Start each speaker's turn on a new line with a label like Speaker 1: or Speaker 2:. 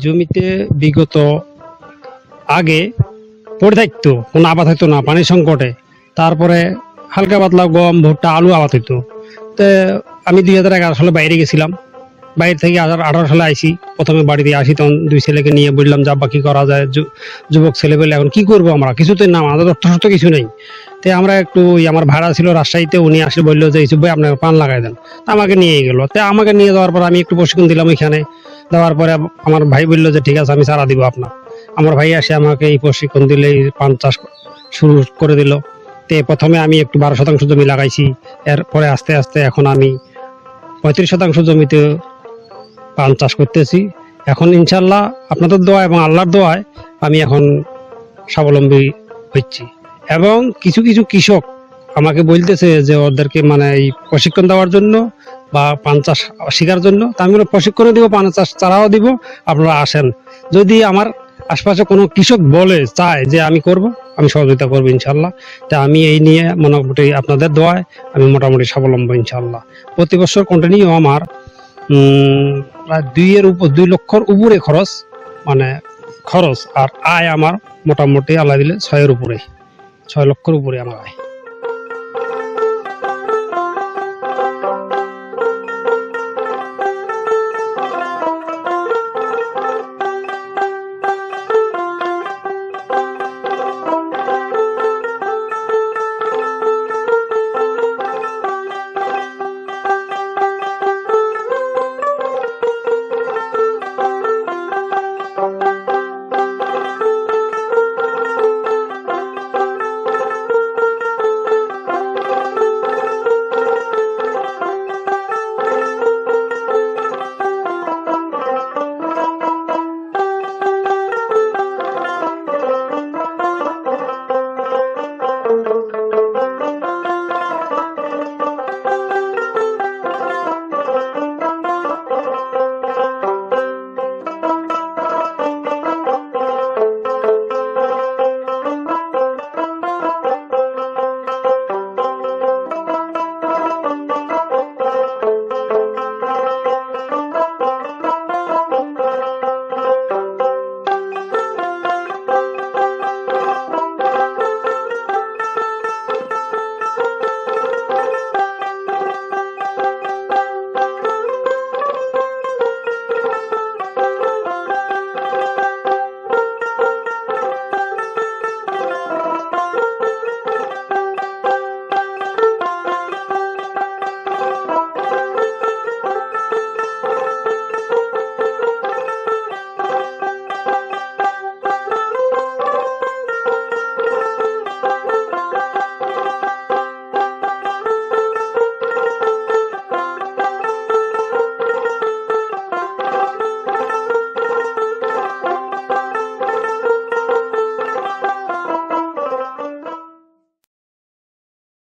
Speaker 1: জমিতে বিগত আগে পড়ে থাকতো, কোনো আবাদ হতো না পানির সংকটে। তারপরে হালকা পাতলা গম ভুট্টা আলু আবাদ হতো। তো আমি 2011 সালে বাইরে গেছিলাম, বাইরে থেকে 2018 সালে আইসি। প্রথমে বাড়িতে আসি তখন দুই ছেলেকে নিয়ে বললাম যে আব্বা কি করা যায়, যুবক ছেলে বলে এখন কি করবো আমরা, কিছুতেই না, আমাদের অর্থ কিছু নেই। তো আমরা একটু আমার ভাড়া ছিল রাজশাহীতে, উনি আসলে বললো যে ইসুফ ভাই আপনার পান লাগাই দেন। তা আমাকে নিয়ে গেলো। তো আমাকে নিয়ে যাওয়ার পর আমি একটু প্রশিক্ষণ দিলাম ওইখানে। দেওয়ার পরে আমার ভাই বললো যে ঠিক আছে আমি চারা দিব আপনার। আমার ভাই আসে আমাকে এই প্রশিক্ষণ দিলে পান চাষ শুরু করে দিল। তে প্রথমে আমি একটু 12% জমি লাগাইছি, এরপরে আস্তে আস্তে এখন আমি 35% জমিতে পান চাষ করতেছি। এখন ইনশাল্লাহ আপনাদের দোয়া এবং আল্লাহর দোয়ায় আমি এখন স্বাবলম্বী হচ্ছি। এবং কিছু কিছু কৃষক আমাকে বলতেছে যে ওদেরকে মানে এই প্রশিক্ষণ দেওয়ার জন্য বা পান চাষ শেখার জন্য। তা আমি প্রশিক্ষণও দিব, পান চাষ চারাও দিব, আপনারা আসেন। যদি আমার আশপাশে কোনো কৃষক বলে চায় যে আমি করব, আমি সহযোগিতা করবো ইনশাল্লাহ। তা আমি এই নিয়ে মোটামুটি আপনাদের দোয়ায় আমি মোটামুটি স্বাবলম্বী ইনশাল্লাহ। প্রতি বছর কন্টিনিউ আমার প্রায় 2 লক্ষর উপরে খরচ, মানে খরচ। আর আয় আমার মোটামুটি আল্লাহ দিলে 6 লক্ষর উপরে আমার আয়।